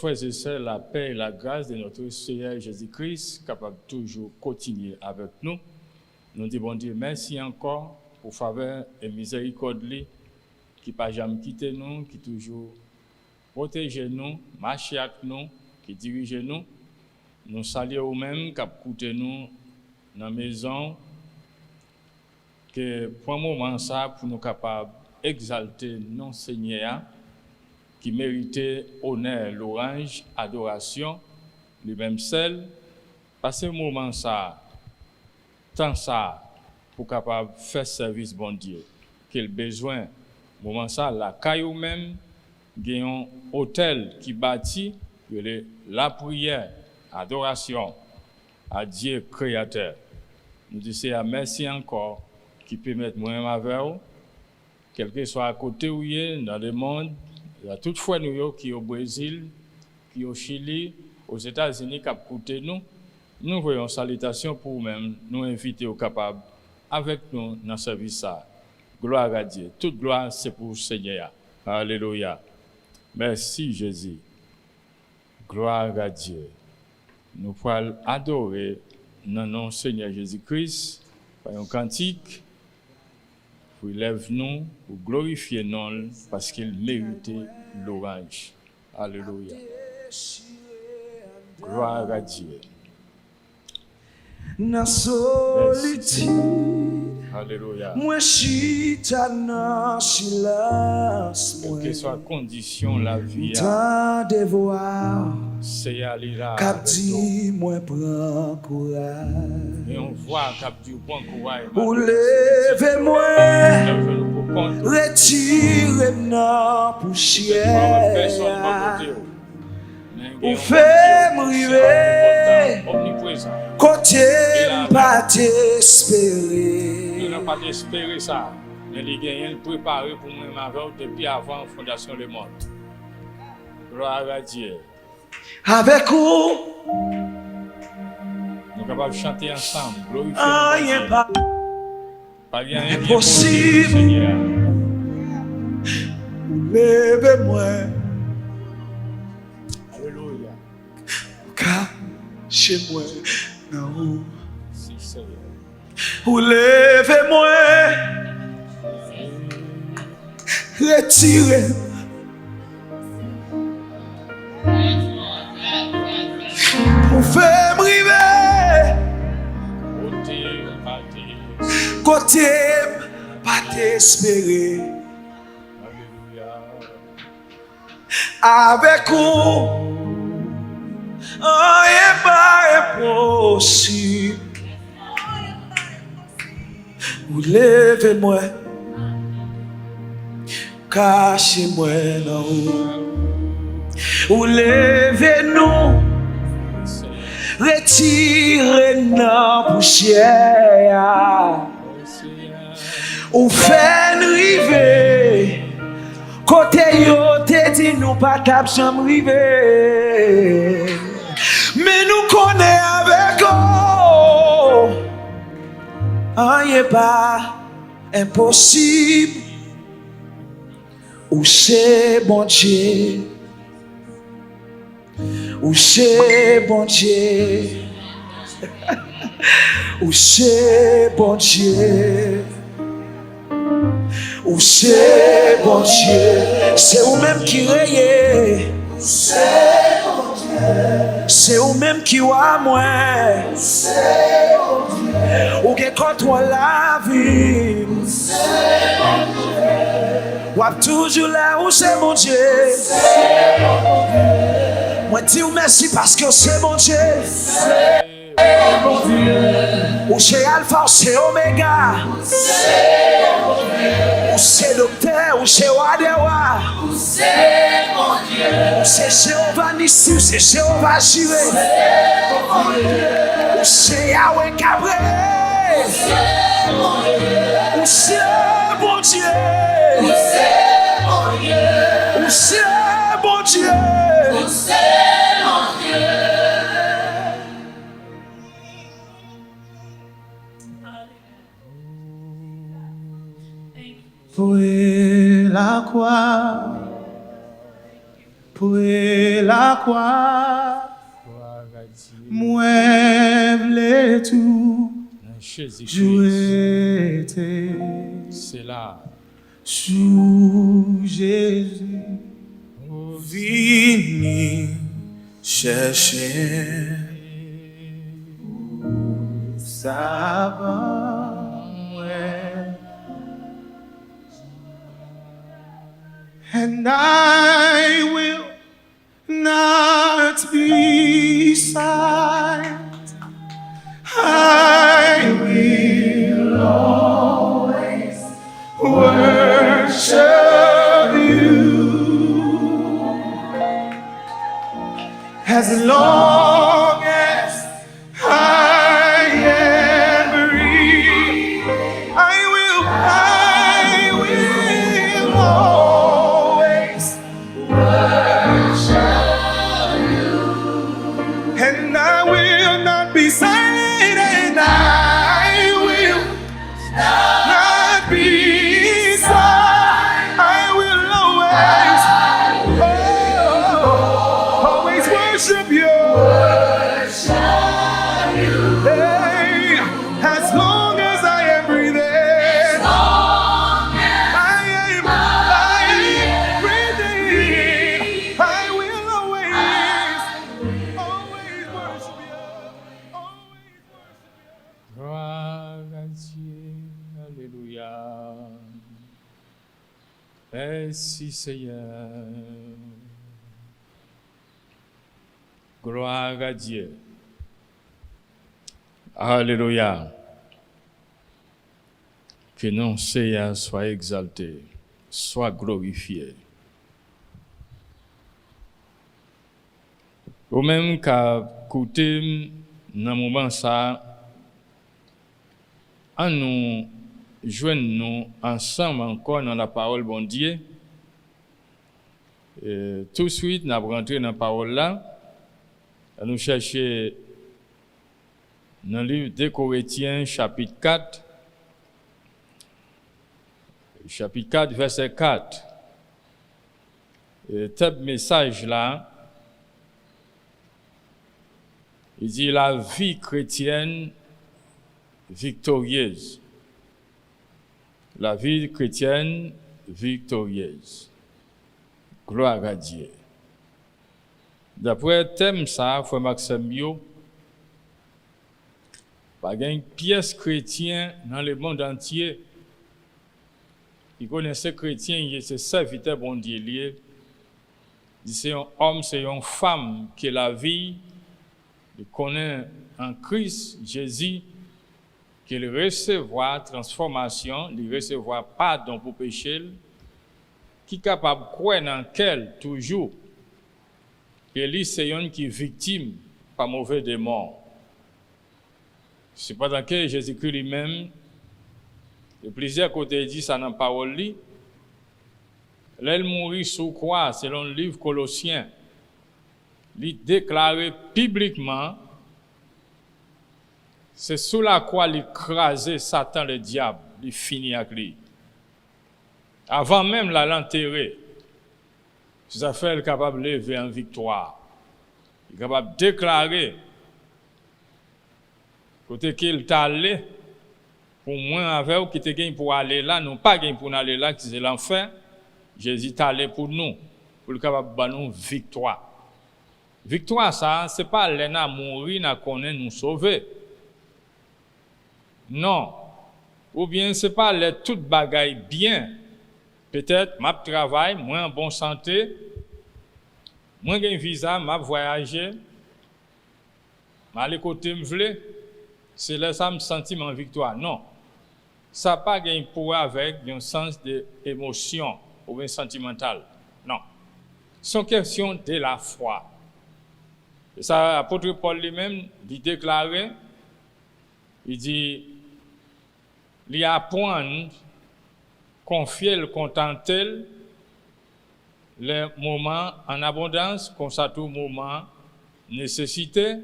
frères et sœurs, la paix et la grâce de notre Seigneur Jésus-Christ, capable toujours continuer avec nous. Nous disons, bon Dieu, merci encore pour faveur et miséricorde qui pas jamais quitté nous, qui toujours protège nous, marche avec nous, qui dirige nous. Nous saluons nous-mêmes, qui écoutent nous dans la maison, que pour un moment ça, pour nous capables d'exalter nos Seigneur, qui méritait honneur, louange, adoration, lui-même seul, passer un moment ça, tant ça, pour capable faire service bon Dieu. Quel besoin, moment ça, la caillou même, un hôtel qui bâtit, la prière, adoration à Dieu créateur. Nous disons merci encore qui permet moi-même avec vous, quel que soit à côté où il est, dans le monde. Il y a toutefois nous qui au Brésil, qui au Chili, aux États-Unis, qui ont écouté nous. Nous voyons salutation pour nous-mêmes, nous inviter au capable avec nous dans ce service. Gloire à Dieu. Toute gloire, c'est pour le Seigneur. Alléluia. Merci Jésus. Gloire à Dieu. Nous pouvons adorer dans le nom du Seigneur Jésus-Christ par un cantique. Pour élève-nous, pour glorifier nous, parce qu'il méritait l'orange. Alléluia. Gloire à Dieu. Na solitude, Alléluia. moi chita na silence, Quelle que soit la condition, la vie, tant de voir, c'est aller là. cap dit moi prends courage, Et on voit cap du bon courage. ou levez-moi, retirez-moi poussière, ou fais-moi river, côté pas t'espérer. Nous n'avons pas d'espérer ça, mais les gagnants préparés pour nous depuis avant la fondation du monde. Gloire à Dieu. Avec vous, Nous sommes capables de chanter ensemble, glorifier rien pas impossible. impossible. Levez-moi, Alléluia. cachez-moi dans vous. Si, Seigneur. Ou levez-moi, retirez. Pour faire briver, côté pas t'espérer. Alléluia. Avec vous, rien pas impossible. Ou levez-moi, cachez-moi dans vous. Ou levez-nous, retirez nos poussières. Ou faites river, côté yo te dit nous pas cap jamais river. Mais nous connaît avec vous, rien pas impossible. Ou c'est bon Dieu, ou c'est bon Dieu, ou c'est bon Dieu, ou c'est bon Dieu. C'est vous-même qui rayez, c'est bon Dieu. C'est vous-même qui voit moi, c'est bon Dieu. Ou qui contrôle la vie, c'est bon Dieu. Ou toujours là où c'est mon Dieu. Moi dis merci parce que c'est mon Dieu. Ou c'est Alpha, ou c'est Omega. Ou c'est Docteur, ou c'est Wadewa. Ou c'est Jéhovah Nissi, ou c'est Jéhovah Jireh. Ou c'est Yahweh Cabré. Ou c'est bon Dieu. Ou c'est bon Dieu. Pour la croix, pour la croix, Gloire à Dieu. moi v'lais tout Dans Jésus-Christ. jouer C'est là. sous Jésus. Oh, Vini chercher ça va, ouais. And I will not be silent. I will always worship you. As long as I am breathing, I will always worship you. And I will not be silent, and I will not be silent. I will always worship you. Hey, as long as I am breathing, I am breathing. I will always worship you. Always worship you. gloire à Dieu. Alléluia. Merci Seigneur. Gloire à Dieu. Alléluia. Que non Seigneur soit exalté, soit glorifié. Au même qu'à côté, dans le moment ça, en nous joignons ensemble encore dans la parole bon Dieu. Et tout de suite, nous allons rentrer dans la parole là. Nous chercher dans le livre des Corinthiens, chapitre 4. Chapitre 4, verset 4. Et tel message là, il dit la vie chrétienne victorieuse. La vie chrétienne victorieuse. Gloire à Dieu. D'après le thème ça, frère Maxime Yo, pas une pièce chrétienne dans le monde entier. Il connaissait chrétien, il est serviteur bon Dieu lié. C'est un homme, c'est une femme qui est la vie, il connaît en Christ Jésus, qu'il recevoir transformation, il recevoir pardon pour péché, qui est capable de croire dans quel toujours. Et lui, c'est un qui est victime par mauvais démon. C'est pas dans que Jésus-Christ lui-même, de plusieurs côtés dit ça dans la parole, il mourit sous croix, selon le livre Colossiens. Il déclarait publiquement, c'est sous la croix qu'il écrasait Satan le diable, il finit avec lui. Avant même l'enterrer. Ça fait le capable de lever en victoire. Il est capable de déclarer côté qu'il est allé pour moi avec qui était gain pour aller là, non pas gain pour aller là, qui c'est l'enfer. Jésus est allé pour nous, pour le capable de nous victoire. Victoire ça, c'est pas l'ena mourir n'a connaît nous sauver. Non. Ou bien c'est pas les toutes bagailles bien. Peut-être, m'a travail, moi en bonne santé, moi j'ai un visa, m'a voyagé, m'a aller côté me vle, c'est là ça me sentir en victoire. Non. Ça pas gain pour avec un sens de émotion ou bien sentimental. Non. C'est une question de la foi. Et ça, l'apôtre Paul lui-même, il déclarait, il dit, il apprend confier le contenter les moments en abondance, comme ça tout moment nécessité,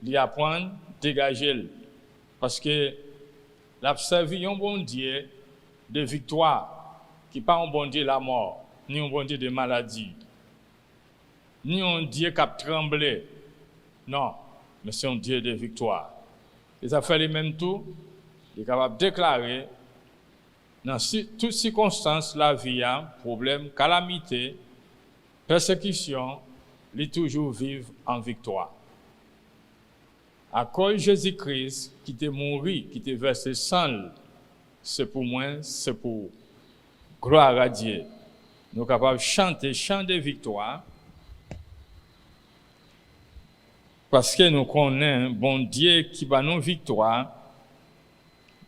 lui apprendre dégager. Parce que l'observer un bon Dieu de victoire, qui pas un bon Dieu de la mort, ni un bon Dieu de maladie. ni un Dieu qui a tremblé. Non, mais c'est un Dieu de victoire. Et ça fait les mêmes tout, il est capable de déclarer dans toutes circonstances la vie, problème, calamité, persécution, il toujours vivre en victoire. À cause de Jésus-Christ qui était mort, qui était versé sang, c'est pour moi, c'est pour gloire à Dieu. Nous sommes capables de chanter chant de victoire parce que nous connaissons un bon Dieu qui va nous victoire.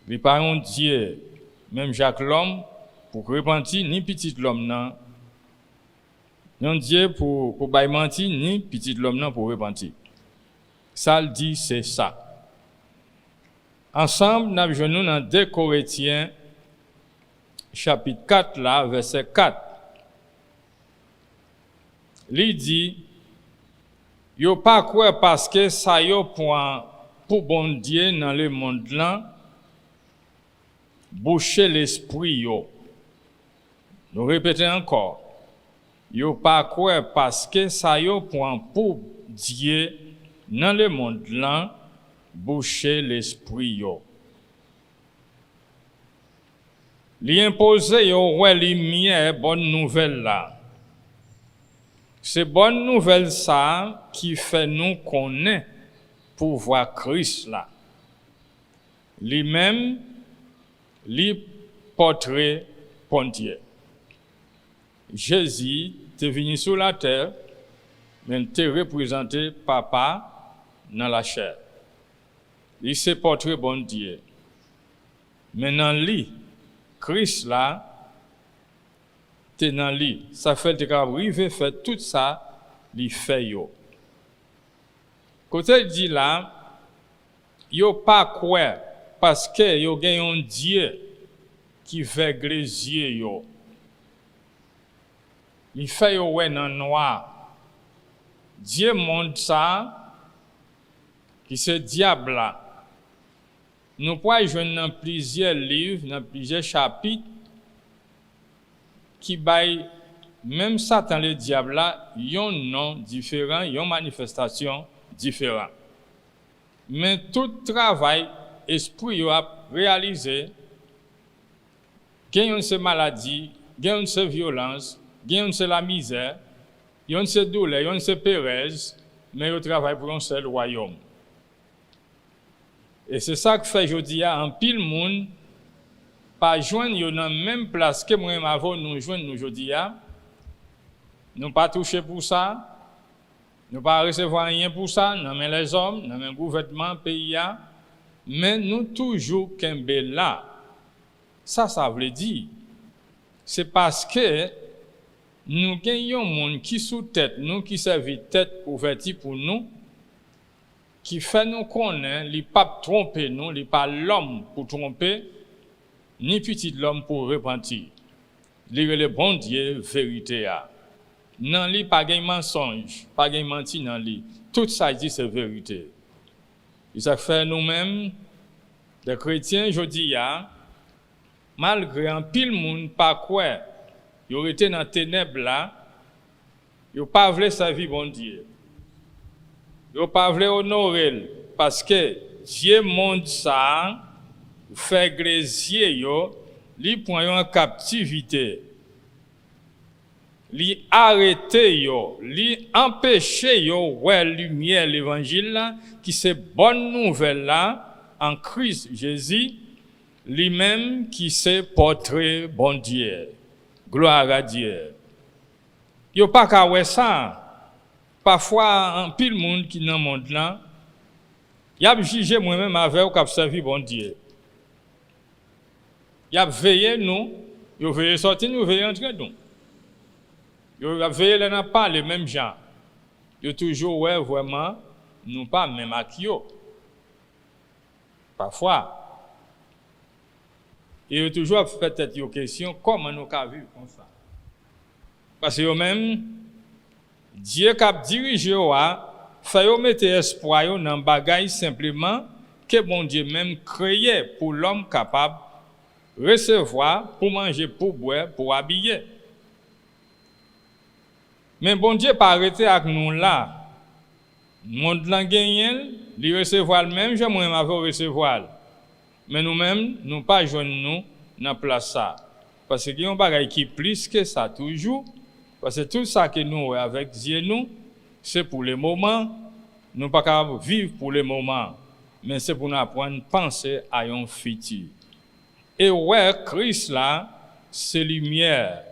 Il n'est pas un Dieu, même Jacques l'homme, pour repentir, ni petit l'homme, non. Non Dieu pour mentir, ni petit l'homme, non, pour repentir. Ça le dit, c'est ça. Ensemble, nous avons dans 2 Corinthiens, chapitre 4, là, verset 4. Il dit, yo pas quoi parce que ça yo point pour bon Dieu dans le monde là, boucher l'esprit yo. Nous répétons encore. Yo pas quoi parce que ça yo point pour Dieu dans le monde là, boucher l'esprit yo. Li imposer yo ouais lumière bonne nouvelle là. C'est bonne nouvelle ça qui fait nous connaître pour voir Christ là. Lui-même, lui portrait pontier. Jésus est venu sur la terre, mais il te représenté papa dans la chair. Il s'est portrait bon Dieu. Maintenant lui, Christ là, t'es dans lui. Ça fait que arriver fait tout ça, il fait yo. Côté dit là, yo pas quoi parce que yo gagne un Dieu qui fait grésier yo. Il fait yo ouais dans noir. Dieu montre ça qui c'est diable là. Nous pouvons jouer dans plusieurs livres, dans plusieurs chapitres qui baille même Satan le diable là, yon nom différent, yon manifestation différent. Mais tout travail esprit yo a réalisé gagne ces maladies, gagne ces violences, gagne c'est la misère, yon c'est douleur, yon c'est pérez, mais yo travaille pour un seul royaume. Et c'est ça que fait aujourd'hui en pile monde pas joindre yo dans même place que moi avant nous joindre nous aujourd'hui nous pas toucher pour ça, nous pas recevoir rien pour ça, non mais les hommes, non mais gouvernement pays mais nous toujours kembe là. Ça veut dire c'est parce que nous gagnons monde qui sous tête nous qui servi tête ouvertie pour nous qui fait nous connaître, li pas tromper nous, li pas l'homme pour tromper ni petit l'homme pour repentir. Lire le bon Dieu vérité a. Non li pas gain mensonge, pas gain menti dans li. Tout ça dit c'est vérité. Et ça fait nous-mêmes les chrétiens jodi a malgré un pile monde pas quoi, yo été dans ténèbres là, yo pas vle servir bon Dieu. Yo pas vle honorer parce que Dieu montre ça fait grésier yo, li point yo en captivité. Li arrêter yo, li empêcher yo ouais lumière l'évangile là qui c'est bonne nouvelle là en Christ Jésus, lui-même qui c'est portrait bon Dieu. Gloire à Dieu. Yo pas ka ouais ça. Parfois en pile monde qui dans monde là, y a jugé moi-même avec ou cap servi bon Dieu. Y a veillé nous, yo veillé sortir nous veillé entrer nous. Yo a veillé là n'a pas les mêmes gens. Yo toujours ouais vraiment nous pas même avec yo. Parfois et yo toujours fait tête yo question comment nous ca vivre comme ça. Parce que yo même Dieu qui a dirigé yo a fait yo mettre espoir yo dans bagaille simplement que bon Dieu même créé pour l'homme capable recevoir, pour manger, pour boire, pour habiller. Mais bon Dieu pas arrêté avec nous là. Monde là gagné, il recevoir le même, j'aimerais m'avoir recevoir. Mais nous-mêmes, nous pas joindre nous dans place ça. Parce qu'il y a un bagage qui plus que ça toujours. Parce que tout ça que nous avec Dieu nous, c'est pour le moment. Nous pas capable vivre pour le moment, mais c'est pour nous apprendre à penser à un futur. Et ouais, Christ là, c'est lumière,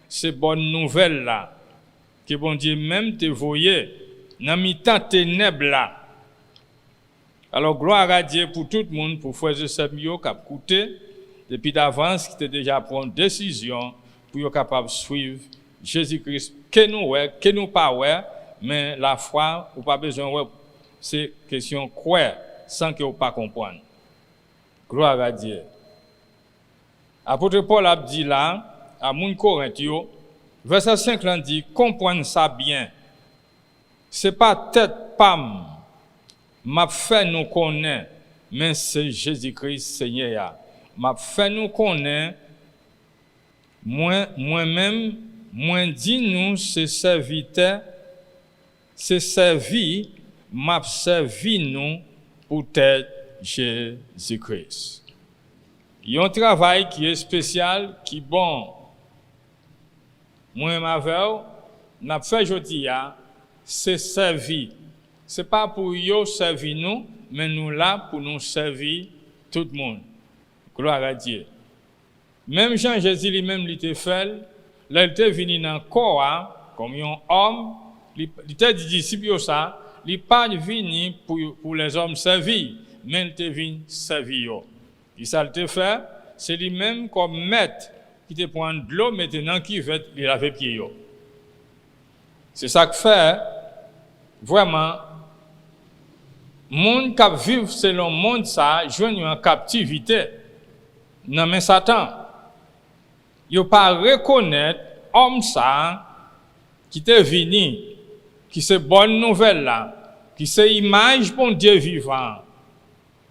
c'est bonne nouvelle là, que bon Dieu même te voyait dans mi-temps ténèbres là. Alors gloire à Dieu pour tout le monde, pour frères et sœurs qui ont écouté depuis d'avance, qui étaient déjà prendre décision pour être capable de suivre Jésus-Christ, que nous pas ouais. Mais la foi, ou pas besoin de c'est question croire sans que vous pas comprendre. Gloire à Dieu. Apôtre Paul a dit là, à mon Corinthiens, verset 5 là dit, comprendre ça bien. C'est pas tête pam, m'a fait nous connaître, mais c'est Jésus-Christ Seigneur. M'a fait nous connaître, moi-même, moi dit nous, c'est serviteur. C'est servi, m'a servi nous pour être Jésus-Christ. Il y a un travail qui est spécial, qui est bon. Moi, ma veille, n'a fait aujourd'hui, c'est servi. C'est pas pour yo servir nous, mais nous là pour nous servir tout le monde. Gloire à Dieu. Même Jean Jésus lui-même il était fait, là il était venu dans le corps comme un homme. Il était dit disciple ça, il n'est pas venu pour les hommes servis, mais il est venu servir. Et ça le fait, c'est lui-même comme maître qui te prend de l'eau maintenant qui veut il lave pied. C'est ça que fait vraiment monde qui vivent selon le monde ça, joignent en captivité. Non mais Satan, il pas reconnaître homme ça qui est venu qui c'est bonne nouvelle là, qui c'est image bon Dieu vivant.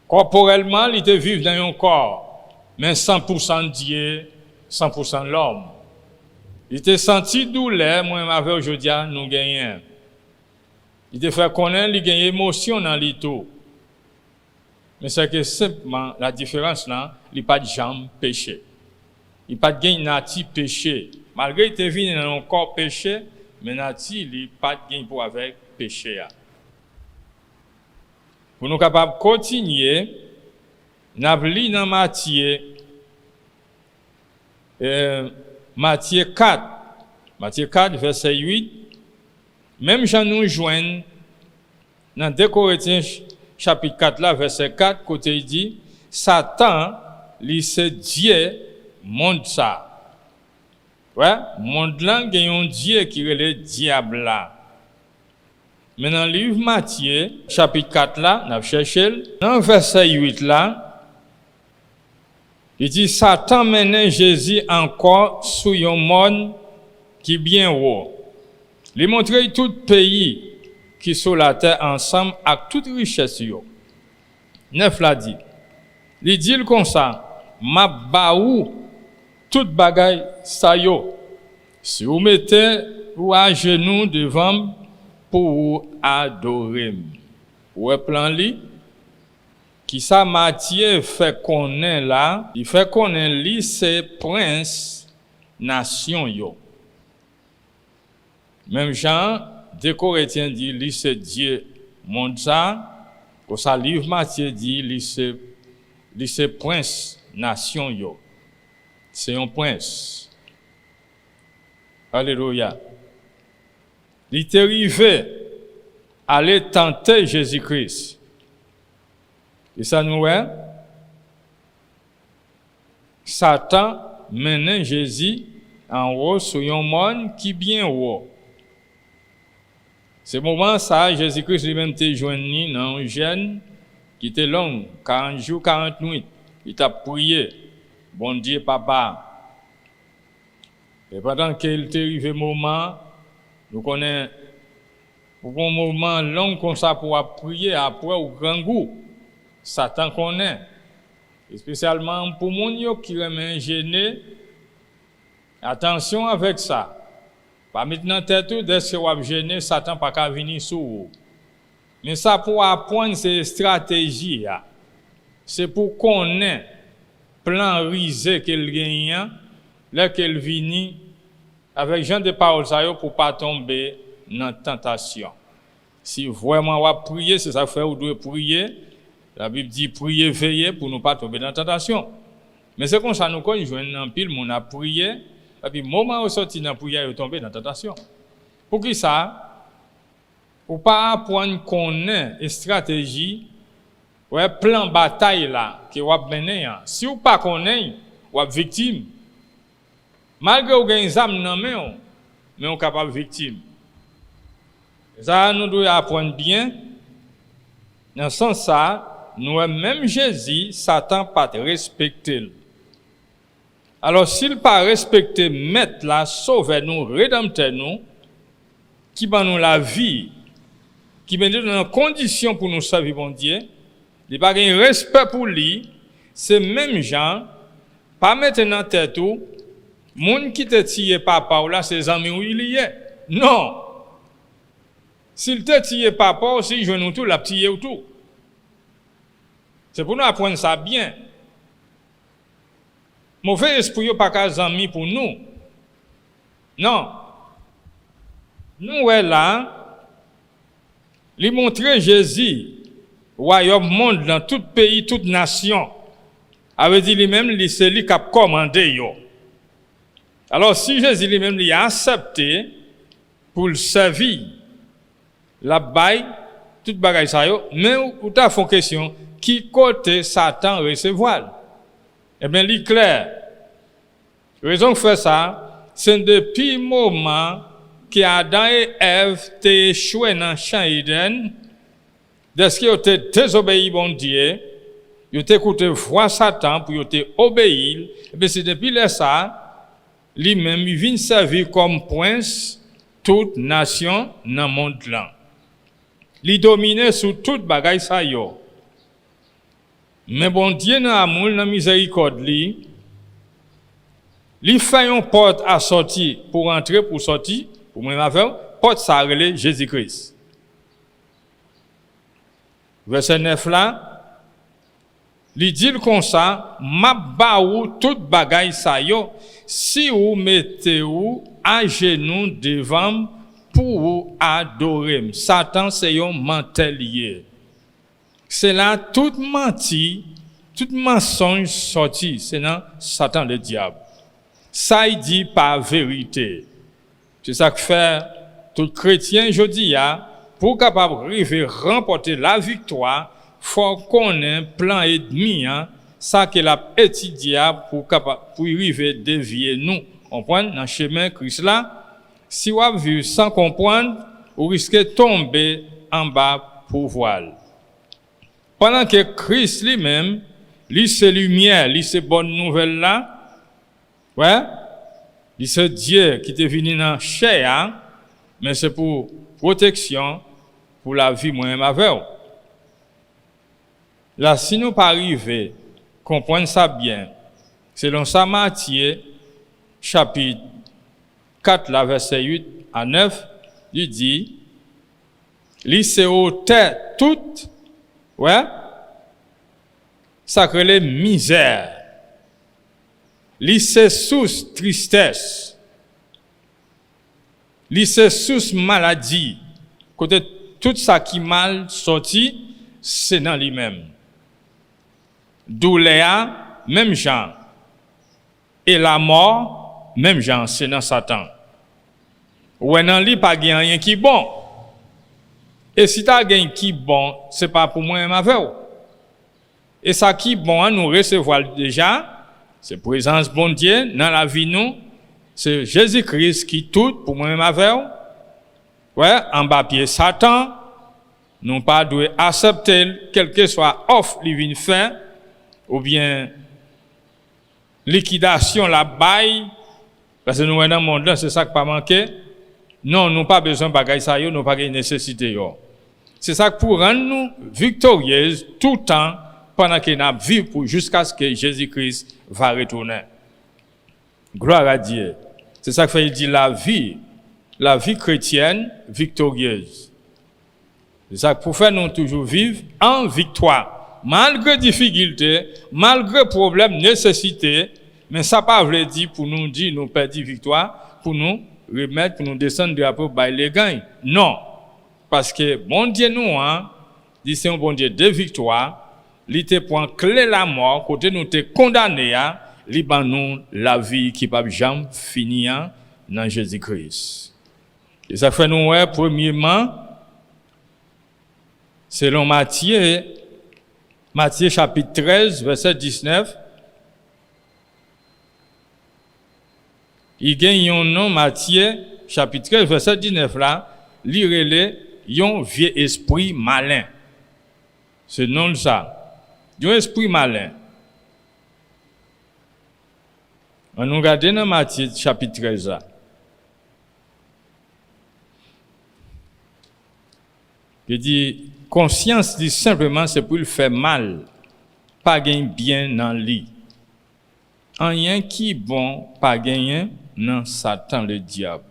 Corporellement, il était vivre dans un corps, mais 100% Dieu, 100% l'homme. Il était senti douleur, moi avec aujourd'hui nous gagnons. Il était fait connaître, il gagne émotion dans les tout. Mais c'est que simplement la différence là, il pas de jambe péché. Il pas de gain nati péché. Malgré qu'il était venu dans un corps péché, mais nati il pas de gain pour avec péché. Pour nous capables de continuer, nous avons dans Matthieu 4, verset 8, même Jean nous joignent dans 2 Corinthiens chapitre 4, là, verset 4, côté il dit, Satan, c'est Dieu, monde ça. Ouais, monde là, il y a un Dieu qui est le diable là. Mais dans le livre Matthieu, chapitre 4 là, on a cherché, dans verset 8 là, il dit, Satan mène Jésus encore sous un monde qui est bien haut. Il montre tout pays qui sont sur la terre ensemble avec toute richesse. 9 là dit, il dit comme ça, ma baou, toute bagaille ça yo. Si vous mettez ou à genoux devant pour adorer. Ou plan li qui ça Matthieu fait connaître là, il fait connaître lui c'est prince nation yo. Même Jean 2 Corinthiens dit lui c'est Dieu monde ça, pour ça livre Matthieu dit lui c'est prince nation yo. C'est un prince. Alléluia. Il est arrivé à aller tenter Jésus-Christ. Et ça nous est, Satan mène Jésus en haut sur un monde qui est bien haut. Ce moment ça, Jésus-Christ lui-même était joint dans un jeûne qui était long, 40 jours, 40 nuits. Il t'a prié, bon Dieu, papa. Et pendant qu'il était arrivé moment, nous connaissons pour un moment long comme ça pour prier après au grand goût. Satan connaît. Et spécialement pour les gens qui remet gêné, attention avec ça. Pas maintenant tête tout dès que vous gêner Satan pas qu'à venir sur vous. Mais ça pour apprendre ces stratégies, c'est pour connaître plan risé qu'elle gagne, là qu'elle vient avec Jean de paroles ça pour pas tomber dans tentation. Si vraiment on va prier, c'est ça que vous devez prier. La Bible dit prier, veiller pour ne pas tomber dans la tentation. Mais c'est comme ça nous connaissons, un pile, on a prié, et puis moment où sorti dans la prière, il tomber dans la tentation. Pour qui ça? Pour pas apprendre qu'on ait une stratégie, ouais, plan bataille là, que vous avez mené. Si vous pas connaissez, vous êtes victime. Malgré que vous avez des âmes dans main, mais vous êtes capable de victime. Ça, nous devons apprendre bien. Dans ce sens, ça, nous, même Jésus, Satan pas respecté. Alors, s'il pas respecté, maître là, sauver nous, rédempteur nous, qui va nous la vie, qui met dans une condition pour nous servir, bon Dieu, il n'y a pas de respect pour lui, c'est même gens, pas maintenant tête tout, moun qui te tire papa ou là, ses amis où il y est. Non. S'il te tire papa aussi, je nous tout, la tire ou tout. C'est pour nous apprendre ça bien. Mauvais esprit, pas qu'à amis pour nous. Non. Nous, là, lui montrer Jésus, royaume monde dans tout pays, toute nation. Avait dit lui-même, c'est lui qui a commandé yo. Alors si Jésus lui-même lui a accepté pour le servir, la baille, toute bagaille ça yo, mais ou ta font question, qui côté Satan recevoir? Eh bien, il est clair. La raison que fait ça, c'est depuis le moment que Adam et Ève ont échoué dans le champ Éden, dès qu'ils ont désobéi bon Dieu, ils ont écouté voix Satan pour obéir, et bien c'est depuis là ça, lui-même il vient servir comme prince toute nation dans le monde là. Il domine sur toute bagaille ça yo. Mais bon Dieu dans l'amour, dans la miséricorde lui, il fait une porte à sortir pour entrer, pour sortir, pour moi avec porte ça relève Jésus-Christ. Verset 9 là, il dit comme ça, m'a ba ou toute bagaille ça yo, si vous mettez vous à genoux devant pour vous adorer. Satan c'est un mentelier. C'est là tout menti, tout mensonge sorti, c'est là Satan le diable. Ça il dit par vérité. C'est ça que fait tout chrétien aujourd'hui pour capable arriver remporter la victoire, faut qu'on ait un plan ennemi ça qu'il a étudié pour capable pour arriver dévier nous. Comprendre dans chemin Christ là, si vous vivez sans comprendre, vous risquez de tomber en bas pour voile. Pendant que Christ lui-même, lui c'est lumière, lui c'est bonne nouvelle là, ouais, lui c'est Dieu qui est venu dans chair, mais c'est pour protection, pour la vie moi-même avec vous. Là, si nous pas arriver, comprendre ça bien, selon ça Matthieu, chapitre 4, la verset 8 à 9, il dit, lui c'est ôter toute, ouais, ça crée les misères. Lui c'est sous tristesse. Lui c'est sous maladie. Côté tout ça qui mal sorti, c'est dans lui-même. Douleur, même genre. Et la mort, même genre, c'est dans Satan. Ou dans lui pas gain rien qui bon. Et si tu as gain qui bon, c'est pas pour moi ma veille. Et ça qui bon nous recevoir déjà, c'est présence bon Dieu dans la vie nous, c'est Jésus-Christ qui tout pour moi ma veille. Ouais, en bas pied Satan, nous pas doit accepter quel que soit offre lui vient faire ou bien liquidation la baille parce que nous dans le monde là c'est ça qui pas manquer. Non, nous pas besoin bagaille ça yo, nous pas de nécessité yo. C'est ça pour rendre nous victorieux tout le temps pendant que nous vivons jusqu'à ce que Jésus-Christ va retourner. Gloire à Dieu. C'est ça que fait il dit la vie la vie chrétienne victorieuse. C'est ça pour faire nous toujours vivre en victoire. Malgré difficultés, malgré problèmes, nécessités, mais ça pas veut dire pour nous dire nous perdons victoire, pour nous remettre, pour nous descendre drapeau par les gains. Non. Parce que bon Dieu nous, dit c'est un bon Dieu de victoire, il te prend clé la mort, côté nous te condamné, il ban nous la vie qui pas jamais finir dans Jésus-Christ. Et ça fait nous, premièrement, selon Matthieu chapitre 13, verset 19, il gagne un nom, Matthieu chapitre 13, verset 19 là, lire un vieux esprit malin. C'est non ça. Un esprit malin. On nous regarde dans Matthieu chapitre 13 là. Il dit, conscience dit simplement c'est pour le faire mal, pas gagner bien dans lui. Rien qui bon, pas gagner dans Satan le diable.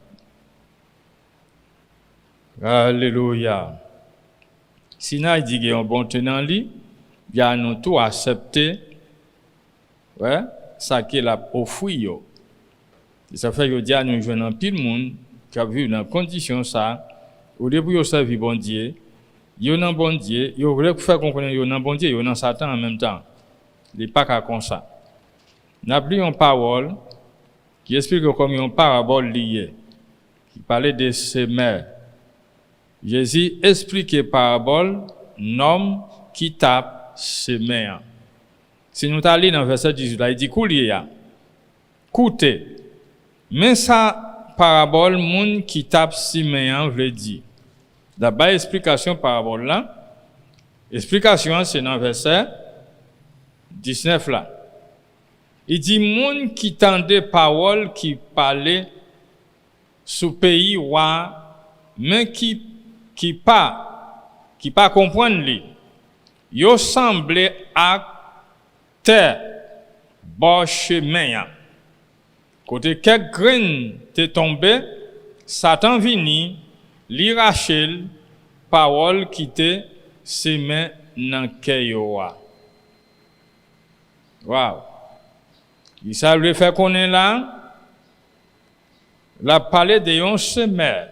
Alléluia. Sinon, il dit qu'il y a un bon tenant lui, il y a nous tout accepté, ouais, ça qu'il a offert. Ça fait que Dieu nous joue dans pile monde qui a vu dans condition ça, au début il servi bon Dieu, il dans bon Dieu, il voulait faire comprendre il dans bon Dieu, il dans Satan en même temps. Il n'est pas comme ça. N'a plus une parole qui explique comme une parabole liée, qui parlait de semeurs. Jésus expliquait parabole, homme qui tape semeur. Si nous allons dans le verset 18, il dit écoutez, mais ça parabole, monde qui tape semeur veut dire. D'abord, explication parabole là. Explication, c'est dans le verset 19 là. Il dit, monde qui tendait parole qui parlait sous pays roi, mais qui pas comprendre lui. Yo semblé à terre, bon chemin. Côté quelques graines te tombé, Satan vini, li rachel, parole qui te semé dans keyoa. Wow. Il savait faire connaître là, la parler de yon semeur.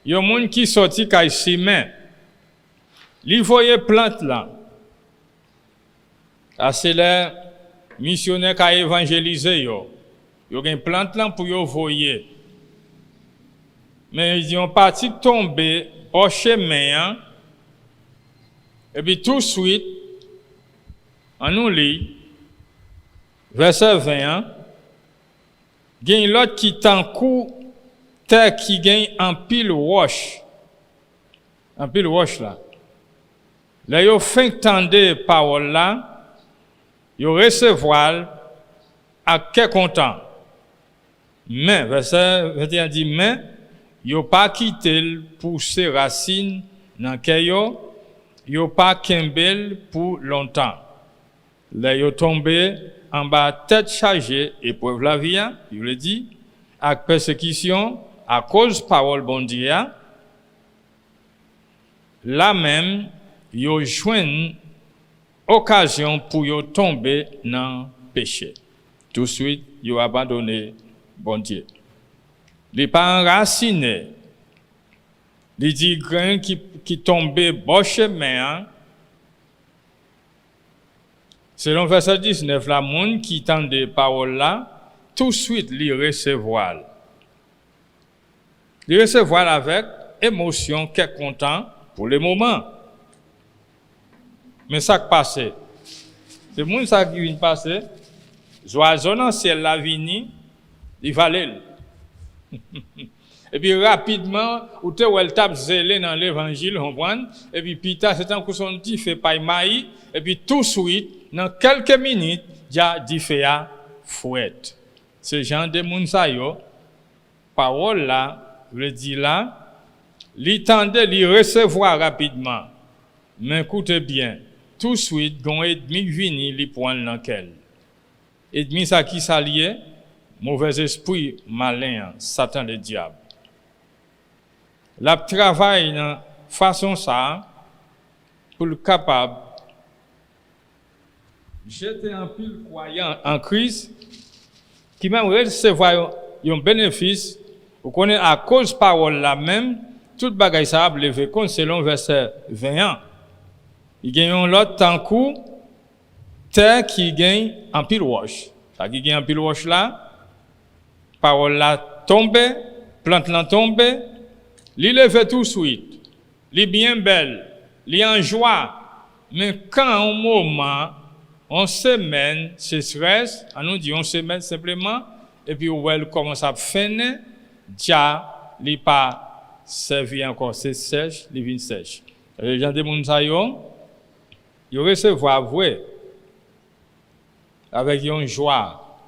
Yon moun qui sorti kay semé. Li voye plante là. C'est les missionnaires qui ont évangélisé yo. Yo gen plante là pour yo voyer. Mais ils ont parti tomber au chemin. Et puis tout de suite, on nous lit, verset 20, il y a l'autre qui t'encourt, terre qui gagne en pile roche. En pile roche là. Là, yo fin tendez parole là, yo recevoir à quel content. Mais, verset 21 dit, mais, yo pas quitté pour ses racines dans keyo, yo pas kembel pour longtemps. Là, yo tombé en bas tête chargée, épreuve la vie, il le dit, avec persécution, à cause parole bon Dieu, là même, yo joine occasion pour yo tomber dans péché. Tout de suite, yo abandonné bon Dieu. Les pas enraciné. Les dix grains qui tombaient bon chemin. Selon verset 19, la monde qui entend des paroles là, tout de suite les recevoir. Les recevoir avec émotion, qu'est content pour le moment. Mais ça qui passe, c'est monde ça qui vient passer, oiseau dans ciel la vini, il valait. Et puis rapidement, ou te ou elle tape zélé dans l'évangile, on comprend, et puis pita c'est un coup son dit fait pas maï, et puis tout de suite, dans quelques minutes, déjà dit fait à fouette. Ce genre de monde ça yo, parole là, veut dire là, li tende li recevoir rapidement. Mais écoutez bien, tout de suite, gon ennemi vini li prendre dans quel. Ennemi ça qui s'allié, mauvais esprit malin, Satan le diable. la travail de façon ça pour le capable jeter un pile croyant en Christ qui même recevoir un bénéfice vous connaissez à cause parole la même toute bagaille ça a levé compte selon verset 21 il gagne l'autre tant coup terre qui gagne en pile roche ça qui gagne en pile roche là parole là tomber plante là tomber li levé tout de suite li bien belle li en joie mais quand un moment on semaine sécheresse on nous dit on semaine simplement et puis où elle commence à finir déjà li pas servi encore c'est sèche li vient sèche les gens de moun sa yo recevoir vrai avec une joie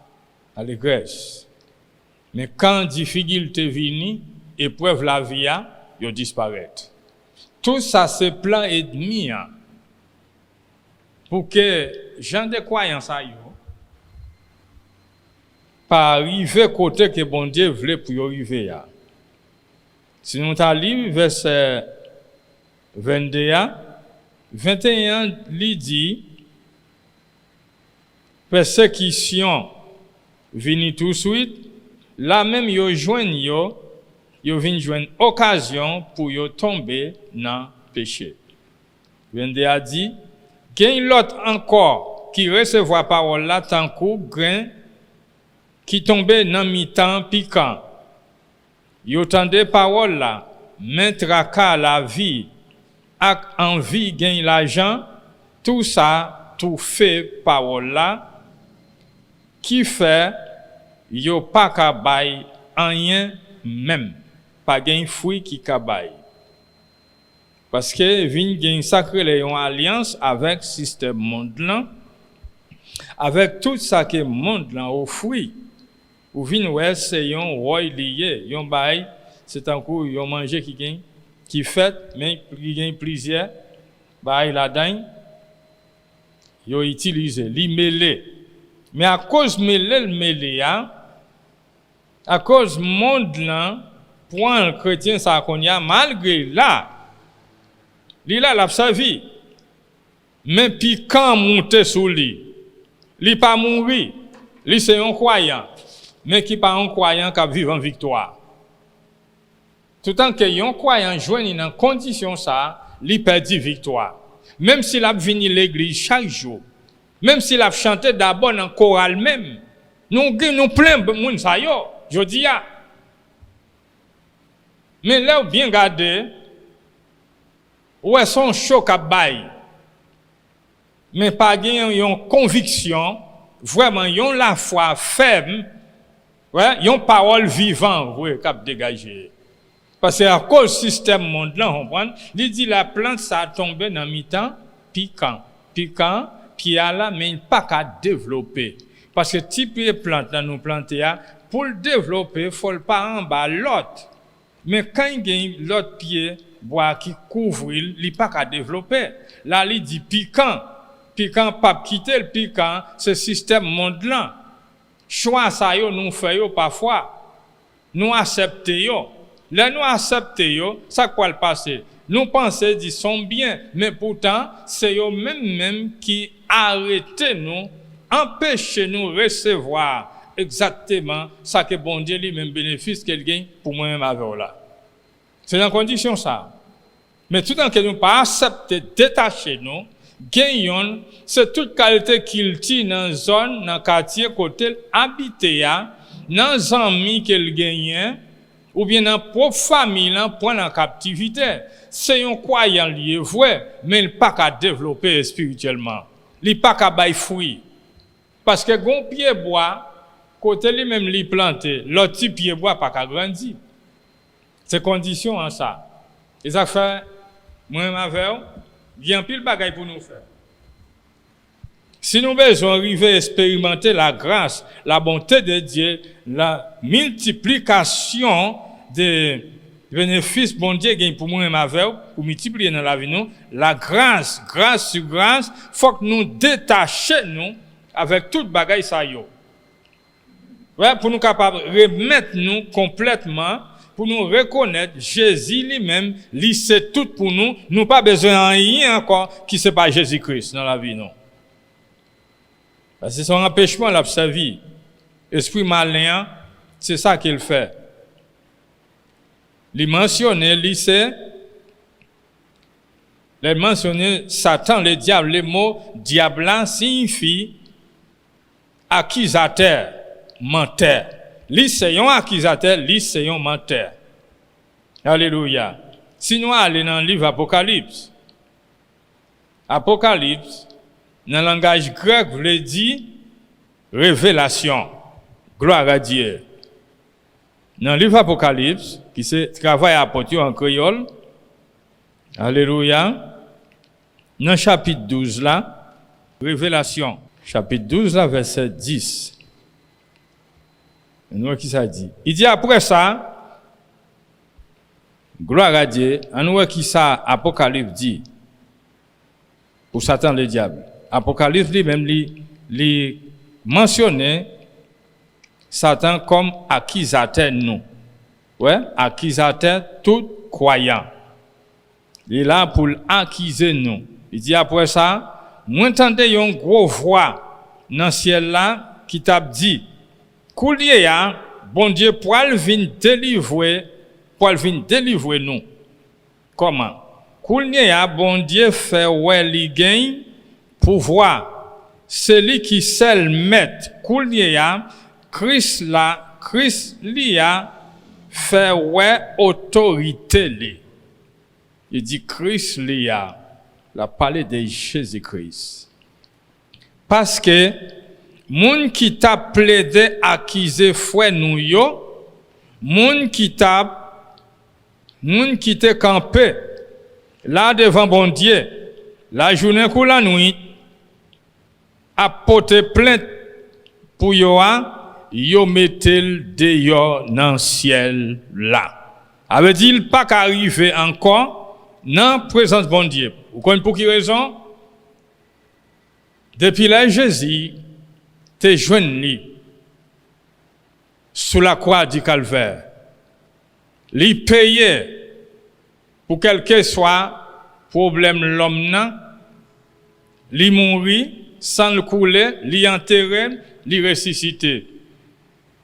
allégresse mais quand difficulté vini épreuve la vie a yo disparaître tout ça c'est plan ennemi pour que gens de croyance a yo pas arriver côté que bon Dieu voulait pour yo arriver là si nous ta lu verset 21 lui dit persécution vini tout de suite là même yo joindre yo vinn joindre occasion pour yo tomber dans péché 22 dit gagne l'autre encore qui recevoir parole là tant coup grain qui tombait dans mi-temps piquant yo tendait parole là mettra la vie ak envie gagne l'argent tout ça tout fait parole là qui fait yo pas ka bay rien même pas gagne fruit qui ka bay parce que vinn gagne sacré les une alliance avec système monde là avec tout ça que monde là offre ou vinn ouais c'est yon roi lié yon bay c'est en cours yon manger qui gagne qui fait mais il gagne plusieurs bay la dedans yo utiliser li mêler mais à cause mêler à cause monde là pour un chrétien ça qu'on y a malgré là li là l'a servi mais puis quand monter sous lui li pas mourir li c'est un croyant mais qui pas un croyant qui vivre en victoire tout temps que un croyant joine dans condition ça li perdit victoire même s'il a venu l'église chaque jour même s'il a chanté d'abord en chorale même nous plein de monde ça yo jodi ya mais là bien garder ouais son choc à bail mais pas gagne une conviction vraiment yon la foi ferme ouais yon parole vivant ouais cap dégager parce que à cause système monde là on comprend il dit la plante ça tombé dans mi-temps piquant puis là mais il pas qu'à développer parce que type de plante dans nous planter pour le développer faut le pas en bas l'autre mais quand il gagne l'autre pied bois qui couvre il pas qu'à développer là il dit piquant pas quitter le piquant ce système monde là choix ça yo nous fait yo parfois nous accepter yo là nous accepter yo ça quoi le passer nous penser dit sont bien mais pourtant c'est eux même qui arrêter nous empêcher nous recevoir exactement ça que bon Dieu lui même bénéfice qu'il gagne pour moi même avec là c'est dans condition ça mais tout en que nous pas accepter détacher nous gagnons c'est toute qualité qu'il tient dans zone dans quartier côté habité dans amis qu'il gagne ou bien dans propre famille là point en captivité c'est un croyant lié vrai mais il pas qu'à développer spirituellement il pas qu'à bailler fruit parce que gon pied bois côté lui même li planté l'autre petit pied bois pas qu'à grandir c'est condition en ça et ça fait moi même avec bien pile bagaille pour nous faire si nous besoin arriver expérimenter la grâce la bonté de Dieu la multiplication des bénéfices bon Dieu gagne pour moi même avec pour multiplier dans la vie nous la grâce sur grâce faut que nous détacher nous avec toute bagaille ça yo ouais pour nous capable remettre nous complètement pour nous reconnaître Jésus lui-même, lui c'est tout pour nous, nous pas besoin de rien encore qui c'est pas Jésus-Christ dans la vie non. Parce que c'est son empêchement la sa vie. Esprit malin, c'est ça qu'il fait. Il mentionne, il sait les mentionner Satan, le diable, le mot diable signifie accusateur, menteur. Lui c'est un accusateur, lui c'est un menteur. Alléluia. Si nous allons dans le livre Apocalypse, Apocalypse, dans le langage grec, veut dire révélation. Gloire à Dieu. Dans le livre Apocalypse, qui se travaille à porter en créole, alléluia. Dans le chapitre 12 là, révélation, chapitre 12 là, verset 10. Nous qui ça dit? Il dit après ça, gloire à Dieu, on voit qui ça Apocalypse dit pour Satan le diable. Apocalypse lui-même lui mentionné Satan comme accusateur nous. Ouais, accusateur tout croyant. Il est là pour accuser nous. Il dit après ça, moi entendais une grosse voix dans le ciel là qui t'a dit, Koulier ya, bon Dieu pour venir délivrer nous. Comment? Koulier ya, bon Dieu fait ouais li gagne pouvoir. Celui qui seul maître. Koulier ya, Christ li a fait ouais autorité li. Il dit Christ li a la parlé de Jésus-Christ. Parce que moun qui t'a plaidé accuser frère nous yo, moun qui t'a campé là devant bon Dieu, la journée ou la nuit, a porté plainte pour yo mettel dehors dans ciel là. Avait dit il pas qu'arriver encore dans présence bon Dieu. Vous connaissez pour qui raison? Depuis là Jésus te joindre sous la croix du calvaire. Li payer pour quel que soit problème l'homme nan, li mourir sans le couler, li enterrer, li ressusciter.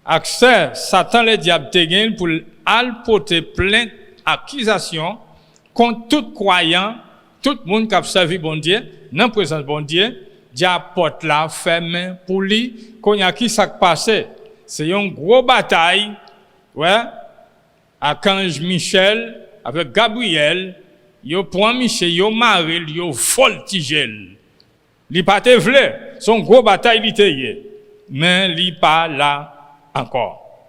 Accès Satan le diable te gagne pour al porter plainte accusation contre tout croyant, tout monde qui a servi bon Dieu, dans présence bon Dieu, Dieu porte la ferme pour lui, quand il y a qui s'est passé. C'est une grosse bataille, ouais, Archange Michel, avec Gabriel, yo prend Michel, yo maré, yo voltigel. Li pas te vle, son gros bataille li te yé, mais li pas là encore.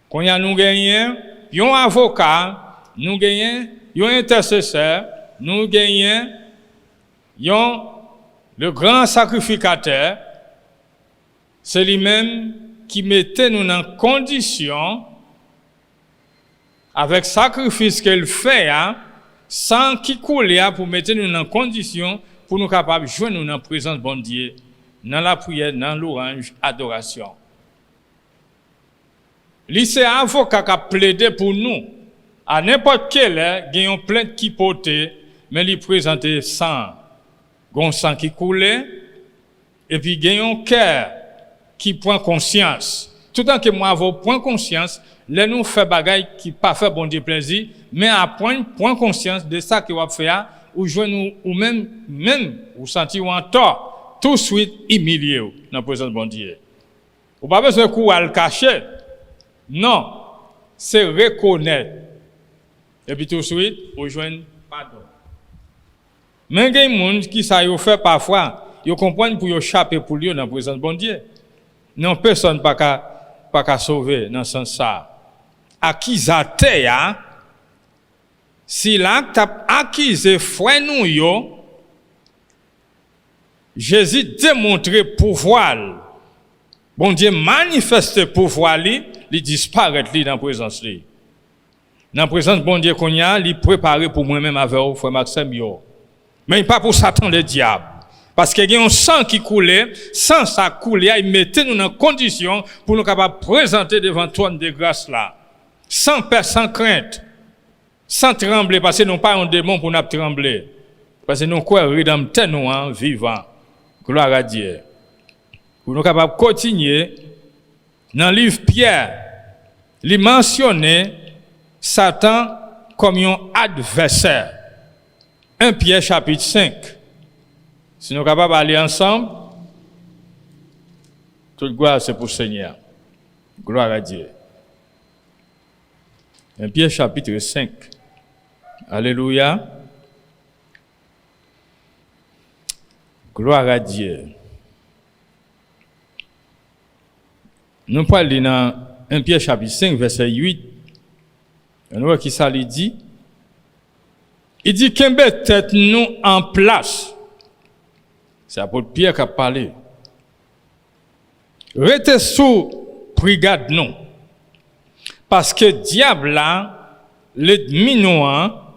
Quand y a nous gagné, yon avocat, nous gagné, yon intercesseur, nous gagné, yon le grand sacrificateur, c'est lui-même qui mettait nous en condition, avec sacrifice qu'il fait, sans qu'il coule, pour mettre nous en condition, pour nous capables de joindre nous dans la présence de bon Dieu, dans la prière, dans l'orange, adoration. C'est un avocat qui a plaidé pour nous. À n'importe quelle heure, il y a une plainte qui portait, mais il présentait sang. Un sang qui coulait, et puis il y a un cœur qui prend conscience. Tout le temps que moi, je prends conscience, là nous fait bagaille qui pas fait bon Dieu plaisir, mais à prendre conscience de ça que vous fait, ou joindre ou même ou sentir en tort, tout de suite humilié dans la présence de bon Dieu. Ou pas besoin de coup à le cacher. Non, c'est reconnaître. Et puis tout de suite, vous joindre pardon. Mais il y a des gens qui ça yo fait parfois, ils comprennent pour échapper pour lui dans la présence de bon Dieu. Non, personne pas qu'à sauver dans ce sens ça. Accusateur, si là t'a accusé frère nous yo, Jésus démontré pouvoir. Bon Dieu manifeste pouvoir li disparaître li dans la présence li. Dans la présence de bon Dieu qu'on y a, li préparé pour moi-même avec vous frère Maxime yo. Mais pas pour Satan le diable. Parce qu'il y a un sang qui coulait, sans ça couler, il mettait nous dans condition pour nous capables présenter devant toi de grâce là. sans peur, sans crainte, sans trembler, parce que nous pas un démon pour nous trembler. Parce que nous croyons rédempteur nous en vivant. Gloire à Dieu. Pour nous capables de continuer, dans le livre Pierre, il mentionne Satan comme un adversaire. 1 Pierre chapitre 5. Si nous sommes capables d'aller ensemble, toute gloire c'est pour le Seigneur. Gloire à Dieu. 1 Pierre chapitre 5. Alléluia. Gloire à Dieu. Nous parlons dans 1 Pierre chapitre 5, verset 8. On voit qui ça lui dit. Il dit qu'un tête nous en place. C'est l'apôtre Pierre qui a parlé. Restez sous brigade nous. Parce que diable là, l'ennemi nous a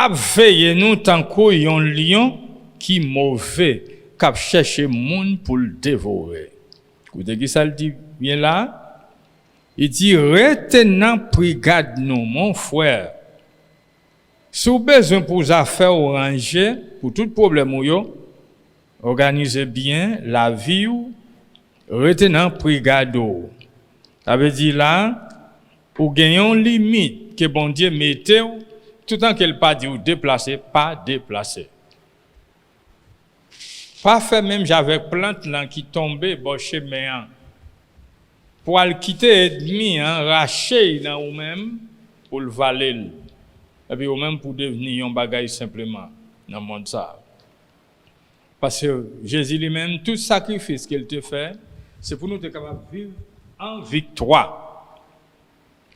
veillé nous tant qu'un lion qui mauvais, qui cherche monde pour le dévorer. Écoutez qui ça le dit bien là. Il dit retenant brigade nous mon frère. Si vous avez besoin pour affaires ranger pour tout problème ou yo, organisez bien la vie ou retenant brigade. Ça veut dire là ou gagnons limite que bon Dieu mette tout temps qu'elle pas dit ou déplacer, pas déplacer. Pas fait même j'avais plante là qui tombait bon chemin pour le quitter ennemi racher dans ou même pour le valer et puis ou même pour devenir un bagage simplement dans le monde ça. Parce que Jésus lui-même tout sacrifice qu'il te fait, c'est pour nous être capable de vivre en victoire.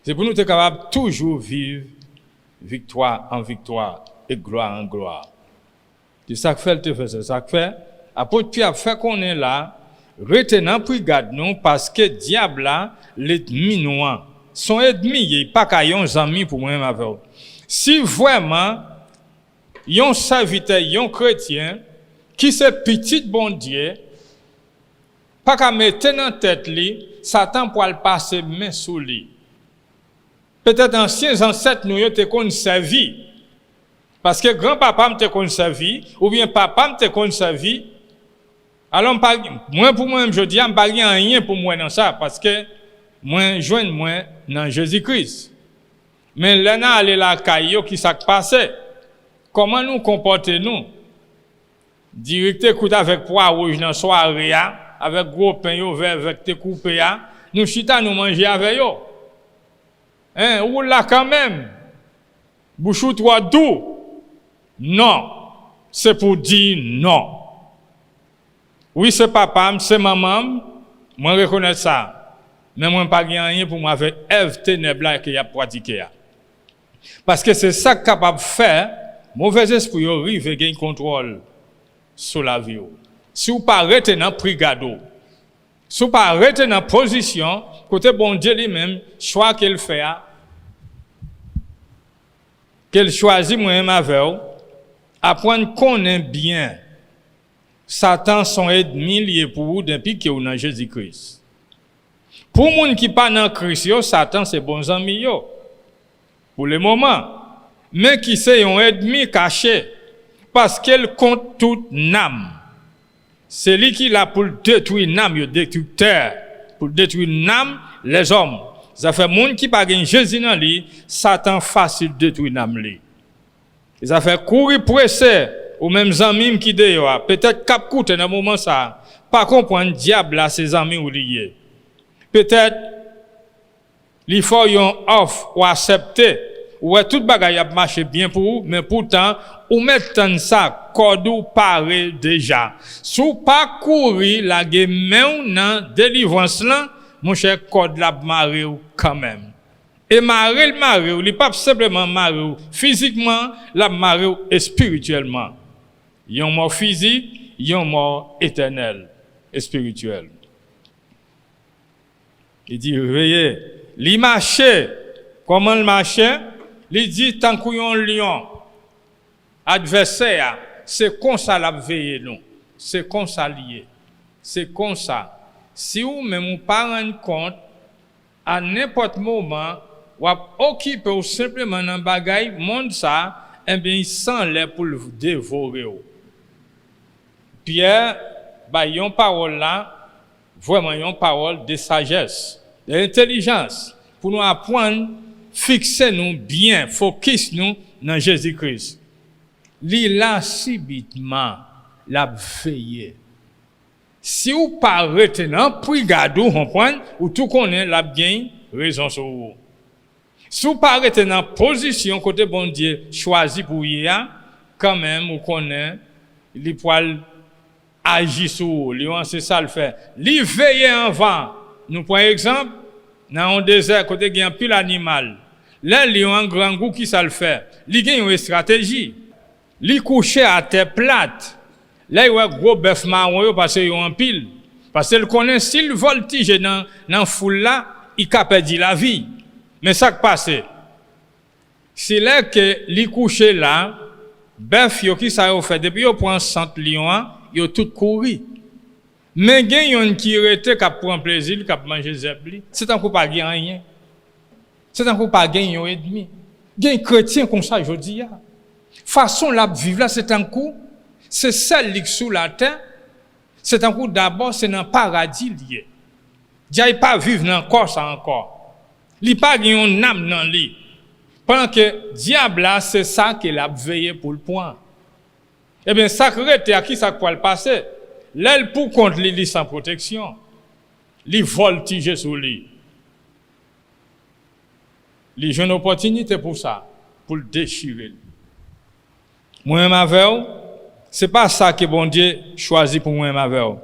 C'est pour nous être capable de toujours vivre victoire en victoire et gloire en gloire. C'est ça que fait le te fait, c'est ça que fait. Apôtre Pierre fait qu'on est là, retenant brigade nous parce que diable là, l'ennemi nous, son ennemi, il n'est pas qu'à un ami pour moi-même avec eux. Si vraiment, un serviteur, un chrétien, qui c'est petit bon Dieu, pas qu'à mettre dans tête lui, Satan pour le passer main sous lui. Peut-être anciens ancêtres nous ont été servi. Parce que grand-papa m'te conservé, ou bien papa m'te conservé. Alors, moi pour moi, je dis, je n'ai rien pour moi dans ça, parce que moi, je joins moi dans Jésus-Christ. Mais là, on est là, qui s'est passé. Comment nous comportons-nous? Directeur écoute avec poids rouge dans la soirée, avec gros pain vert, avec tes coupés, nous chita nous manger avec eux. Hein, ou là quand même, bouchou toi doux. Non, c'est pour dire non. Oui, c'est papa, c'est maman, moi je reconnais ça. Mais moi, je n'ai pas rien pour moi avec Ève ténèbres qui a pratiqué. Parce que c'est ça capable de faire, mauvais esprit arrive et gagne contrôle sur la vie. Si vous ne pas arrêter dans le brigade, si vous ne pas arrêter dans la position, côté bon Dieu lui-même, choix qu'il fait, qu'il choisit moi-même avec vous, apprendre qu'on est bien. Satan son ennemi lié pour vous depuis que vous dans Jésus-Christ. Pour les gens qui ne sont pas dans Christ, Satan c'est bon ami pour le moment. Mais qui c'est un ennemi caché parce qu'il compte toute âme. C'est lui qui l'a pour détruire l'âme, le destructeur, pour détruire l'âme, les hommes. Ça fait monde qui pas gagne Jésus dans lui, Satan facile détruire l'âme lui. Ça fait courir presser aux mêmes amis qui dehors, peut-être cap coûte dans moment ça, pas comprendre diable à ses amis ou liés. Peut-être il faut yon offre ou accepter ou tout bagaille a marché bien pour vous, mais pourtant ou mettre ça code ou paré déjà. Sous pas courir la game dans délivrance là, mon cher code la maré quand même. Et maré le maré, il pas simplement maré physiquement, la maré et spirituellement. Yon mort physique, yon mort éternel et spirituel. Il dit veillez, li marcher, comment le marcher? Il dit tant qu'on lion adversaire, c'est comme ça la veiller nous. C'est comme ça lié. C'est comme ça. Si vous même pas rendre compte à n'importe moment ou occupé ou simplement dans bagaille monde ça, eh bien il sent l'air pour le dévorer. Pierre, bah yon parole là, vraiment yon parole de sagesse, d'intelligence pour nous apprendre, fixer nous bien, focus nous dans Jésus-Christ. Li là subitement la veillé. Si vous pas retenant, puis gardez, comprendre, ou tout connaît la bien raison sur vous. Si vous pas retenant position côté bon Dieu choisi pour hier, quand même vous connaît les poils agir sur vous, c'est ça le fait. Li veiller en vent. Nous prenons exemple dans un désert côté il y a un pile animal. Là il y a un grand goût qui ça le fait. Li gagne une stratégie. Li coucher à terre plate. Là, il y a un gros bœuf marron parce qu'il y a un pile. Parce qu'il connaît s'il voltige dans la foule là, il a perdu la vie. Mais ça qui passe, c'est là que li couché là, bœuf qui ça a fait depuis il prend 100 lions, il tout couru. Mais il y a un qui rete qui prend plaisir, qui mange zebli. C'est encore pas gain rien. C'est encore pas gain un ennemi. Il y a un chrétien comme ça aujourd'hui. Façon la vivre là, c'est un coup. C'est celle qui est sous la terre. C'est un coup d'abord, c'est dans le paradis lié. Dieu n'est pas vivre dans le corps ça encore. Il n'a pas une âme dans lui. Pendant que diable là, c'est ça qu'il a veillé pour le point. Eh bien, sacré, à qui ça peut le passer? L'aile pour contre lui sans protection. Il voltige sur lui. Il a une opportunité pour ça, pour le déchirer. Moi-même avec vous, c'est pas ça que bon Dieu choisit pour moi-même avec vous.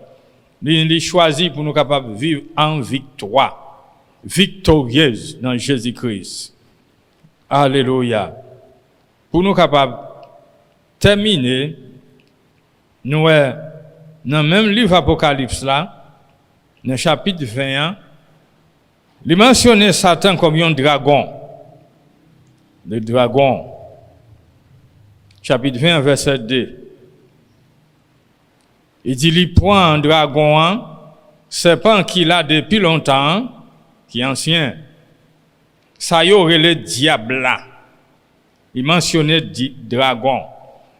Il choisit pour nous capables de vivre en victoire, victorieuse dans Jésus-Christ. Alléluia. Pour nous capables de terminer, nous dans le même livre Apocalypse là, dans le chapitre 21, il mentionne Satan comme un dragon. Le dragon. Chapitre 20, verset 2. Il dit, il prend un dragon, serpent qu'il a depuis longtemps, qui est ancien. Ça y aurait le diable là. Il mentionnait dragon.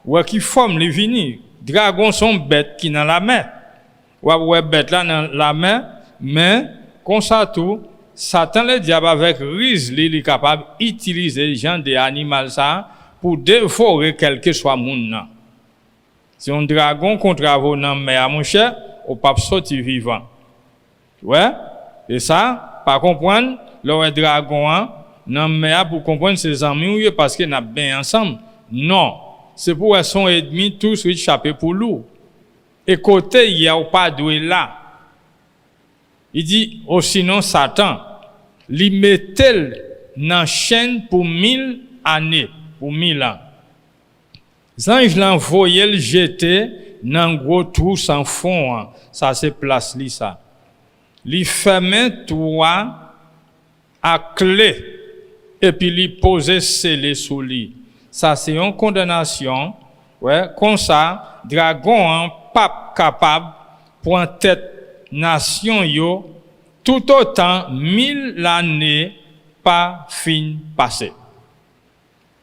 Ou qui forme les vignes. Dragons sont bêtes qui dans la mer. Ou bêtes là dans la mer, mais comme ça tout, Satan le diable avec ruse, il est capable d'utiliser les gens des animaux ça pour dévorer quel que soit monde. Si un dragon contre vous dans mer mon cher, au pape sorti vivant. Ouais? Et ça, pas comprendre le dragon dans mer pour comprendre ses amis parce qu'ils n'a bien ensemble. Non, c'est pour son ennemi tous échapper pour lui. Et côté il y a pas doué là. Il dit oh sinon Satan il mettait dans chaîne pour 1000 années, pour 1000 ans. Les anges l'envoyaient le jeter dans un gros trou sans fond. Ça c'est place li ça. Li fermait toi à clé et puis li posait scellé sous lui. Ça c'est une condamnation. Ouais, comme ça dragon pas capable pour en tête nation yo tout autant 1000 années pas fin passé.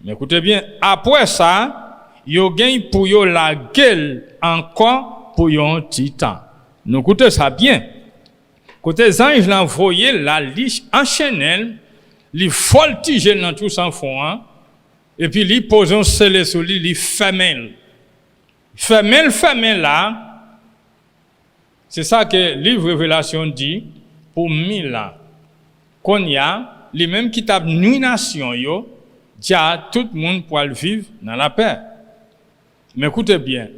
Mais écoutez bien, après ça, yo gagne pour yo la gueule encore pour un titan. Nous écoutez ça bien. Côté ange l'envoyer la liche enchaînée, li voltige dans tout sans fond et puis li pose un scellé sur lui, li ferme là. C'est ça que le livre Révélation dit pour 1000 ans. Qu'on y a les mêmes qui tapent nuit nation yo, dia tout le monde pour vivre dans la paix. Mais écoutez bien,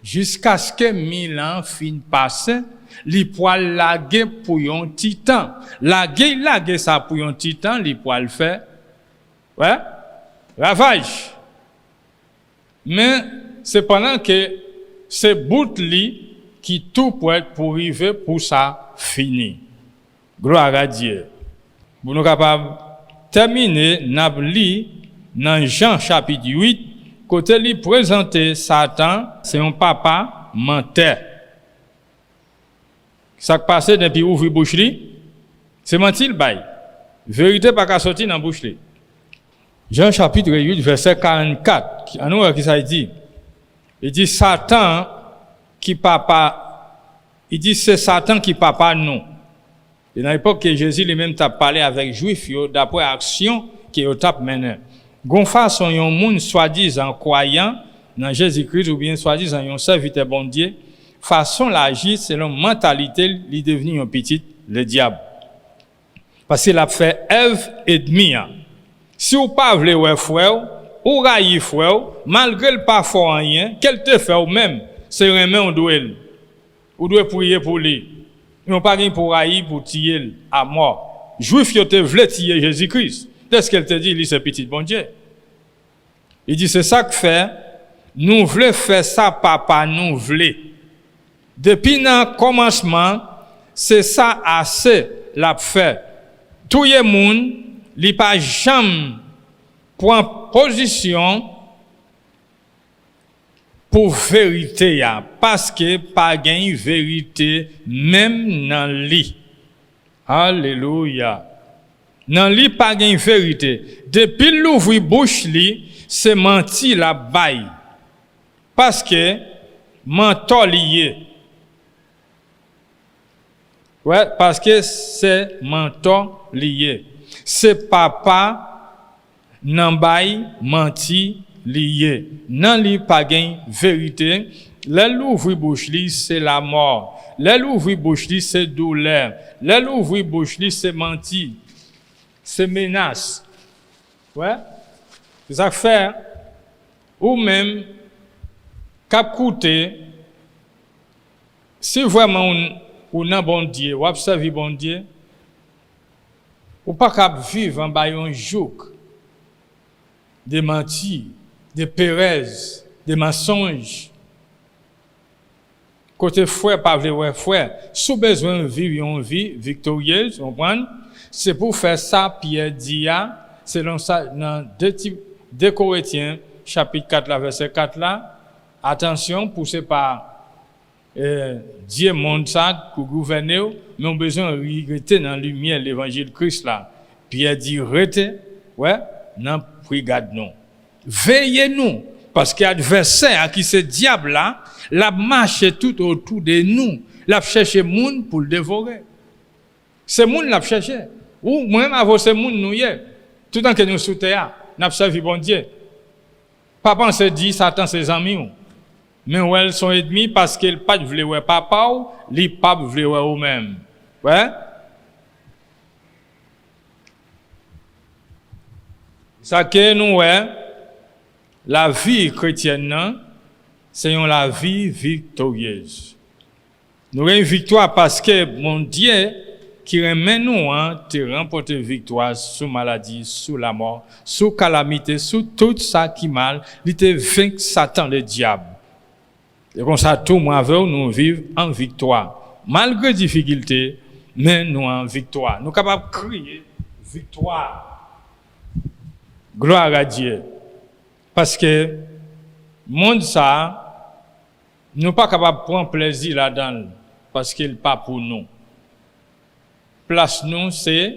jusqu'à ce que 1000 ans fin passé, li poil laguer pour un titan. Laguer ça pour un titan, li poil faire ouais, ravage. Mais c'est pendant que c'est bout li qui tout pour être pour arriver pour ça fini. Gloire à Dieu. Pour nous capables terminer n'a li dans Jean chapitre 8 côté li présenter Satan, c'est un papa menteur. Ça qui passe depuis ouvrir bouche li, c'est mentir bail. Vérité pas qu'à sortir dans bouche. Jean chapitre 8 verset 44. En nous qui ça dit. Il dit Satan qui papa. Il dit c'est Satan qui papa nous. Et dans l'époque que Jésus lui-même t'a parlé avec Juifs d'après action qui au tap mené. Gon façon yon moun soi-disant croyant dans Jésus-Christ ou bien soi-disant yon serviteur bon Dieu, façon l'agir selon mentalité li devenu un petit le diable. Parce qu'il a fait Ève et demi. Si ou pas vle ouais frère, ou rayi frère, malgré le pas fort rien, qu'elle te fait ou même, c'est remet on doit ou doit prier pour lui. Ils pas rien pour rayi pour tirer à mort. Juif yo te vle tirer Jésus-Christ. Qu'est-ce qu'elle te dit, lui c'est petit bon Dieu. Il dit c'est ça que fait nous voulons faire ça papa nous voulons. Depuis le commencement, c'est ça assez l'a fait. Tout le monde li pas jamais prend position pour vérité parce que pas gain vérité même dans lui. Alléluia. Dans lui pas gain vérité. Depuis l'ouvrir bouche li, c'est menti la baille. Parce que mentor lié. Ouais, parce que c'est mentor lié. C'est papa nan baille menti lié. Nan li pas gain vérité. L'ouvrir bouche li c'est la mort. L'ouvrir bouche li c'est douleur. L'ouvrir bouche li c'est menti. C'est menace. Ouais. C'est ça que fait ou même cap coûter si vraiment ou nan bon Dieu, ou observe bon Dieu, ou pas cap vivre en bas un jouk, des mentis, des pérèses, des mensonges. Côté frère, pas vrai frère, sous besoin de vivre une vie victorieuse, vous comprenez? C'est pour faire ça, Pierre dit, selon ça, dans 2 Corinthiens, chapitre 4, verset 4 là, attention, poussé par Dieu monde ça pour gouverner, mais on besoin de rester dans la lumière l'évangile de Christ là. Pierre dit restez, ouais, non brigade non. Veillez-nous parce qu'il y a adversaire qui ce diable là, l'a marché tout autour de nous, l'a cherché monde pour le dévorer. C'est monde l'a cherché. Ou même avant ce monde nous hier, tout temps que nous sous terre, n'a servi bon Dieu. Pas penser dit Satan ses amis. Mais où elles sont ennemis parce qu'ils pas voulaient voir papa ou les pas voulaient voir eux-mêmes. Ouais. Ça que nous ouais, la vie chrétienne c'est la vie victorieuse. Nous avons une victoire parce que mon Dieu qui remet nous te remporter victoire sur maladie, sur la mort, sur calamité, sur tout ça qui mal, il te vaincu Satan le diable. Et comme ça, tout le monde nous vivons en victoire. Malgré difficultés, mais nous en victoire. Nous sommes capables de crier victoire. Gloire à Dieu. Parce que le monde, ça, nous ne sommes pas capables de prendre plaisir là-dedans. Parce qu'il n'est pas pour nous. Place nous, c'est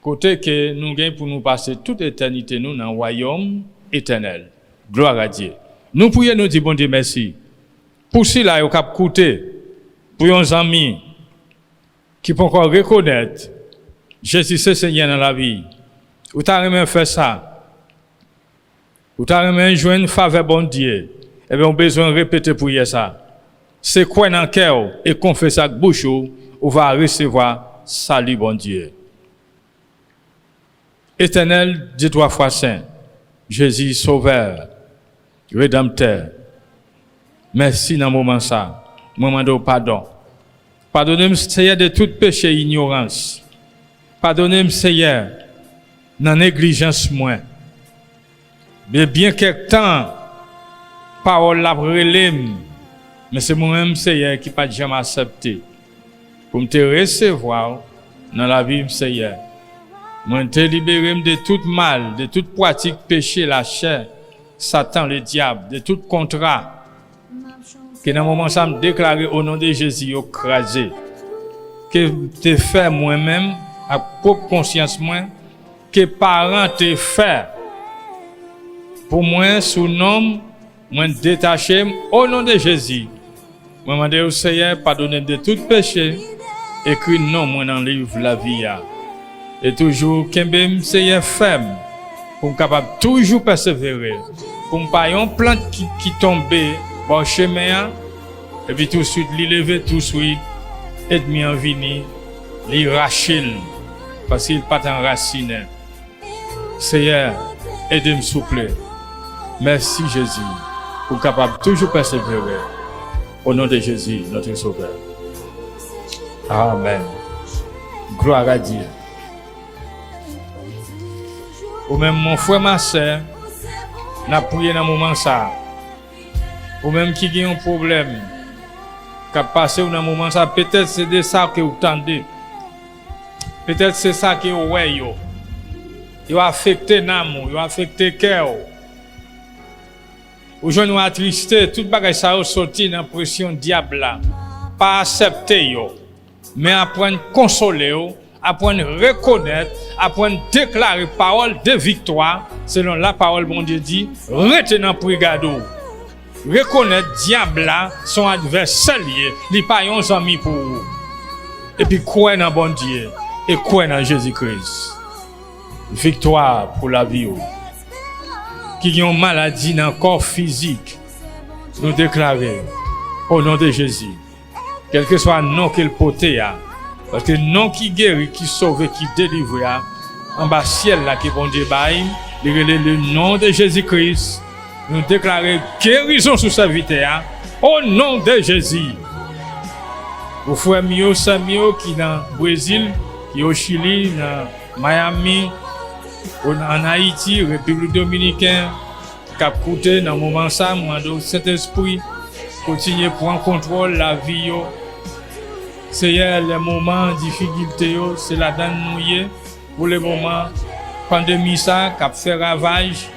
côté que nous gagnons pour nous passer toute éternité nous dans le royaume éternel. Gloire à Dieu. Nous prions nous dire bon Dieu merci. Pour cela, au cap coûter pour nos amis qui peuvent encore reconnaître Jésus c'est Seigneur dans la vie. Ou t'as même fait ça. Ou t'as même joué une faveur bon Dieu. Eh bien, on a besoin de répéter pour ça. C'est quoi dans le cœur et confesser avec bouche ou va recevoir salut bon Dieu. Éternel, Dieu 3 fois saint, Jésus sauveur, rédempteur. Merci dans le moment ça, moment de pardon. Pardonnez-moi Seigneur de tout péché et ignorance. Pardonnez-moi Seigneur dans négligence moins. Mais bien quelque temps parole la relève, mais c'est moi-même Seigneur qui pas jamais accepté. Pour me te recevoir dans la vie, Seigneur. Moi, te libérer de tout mal, de toute pratique péché, la chair, Satan, le diable, de tout contrat. Que dans le moment où me déclarer au nom de Jésus, écrasé. Que te fait moi-même à propre conscience moi que parents te faire pour moi sous nom moi détaché au nom de Jésus. Moi demander au Seigneur pardonner de tout péché, écrit non moi dans le livre la vie et toujours kembe Seigneur ferme pour capable toujours persévérer pour pas une plante qui tomber bon chemin et puis tout de suite li lever tout de suite aide-moi en venir li rachil parce qu'il pas enraciné. Seigneur aide-moi s'il vous plaît. Merci Jésus pour capable toujours persévérer au nom de Jésus notre sauveur. Amen. Gloire à Dieu. Ou même mon frère, ma soeur, n'a prié dans le moment ça. Ou même qui a un problème, qui a passé dans le moment ça, peut-être c'est de ça que vous tendez. Peut-être c'est ça que vous voyez. Il va affecter l'âme, il va affecter le cœur. Aujourd'hui, nous attristé, tout le bagage ça sorti dans la pression diable là. Pas accepter yo, mais apprendre à consoler yo, apprendre à reconnaître, apprendre à déclarer parole de victoire, selon la parole bon Dieu dit, retenant brigado. Reconnaître diable là, son adversaire lié, il pas un ami pour vous. Et puis croire dans bon Dieu et croire dans Jésus-Christ. Victoire pour la vie. Qui ont maladie dans le corps physique, nous déclarer au nom de Jésus, quel que soit le nom qu'il porte, parce que le nom qui guérit, qui sauve, qui délivre, en bas ciel là qui bon Dieu baille, le nom de Jésus-Christ, nous déclarer guérison sur sa vie, au nom de Jésus. Au frère Mio Samio qui dans le Brésil, qui au Chili, dans Miami, en Haïti, République Dominicaine, Cap Côté, dans le moment ça, moi, donc Saint-Esprit, continue pour en contrôle la vie. Seigneur, les moments de difficulté, c'est la donne mouillée. Pour les moments, pandémie ça, Cap fait ravage,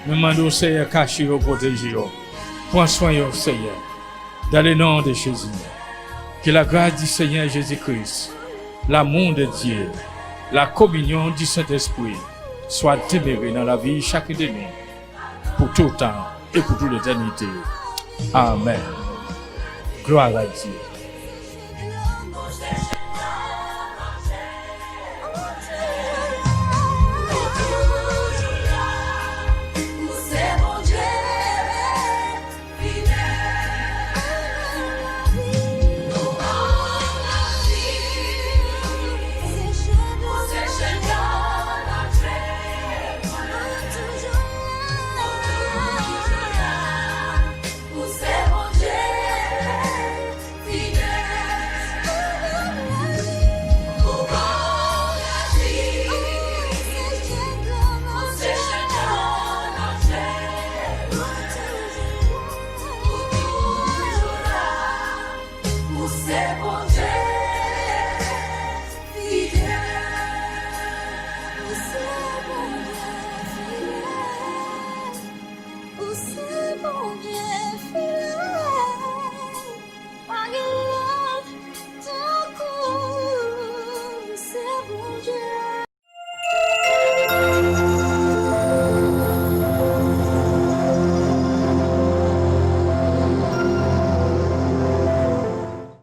nous demandons au Seigneur cacher et protéger. Prends soin, Seigneur, dans le nom de Jésus. Que la grâce du Seigneur Jésus-Christ, l'amour de Dieu, la communion du Saint-Esprit, soit demeuré dans la vie chaque de nous, pour tout le temps et pour toute l'éternité. Amen. Gloire à Dieu.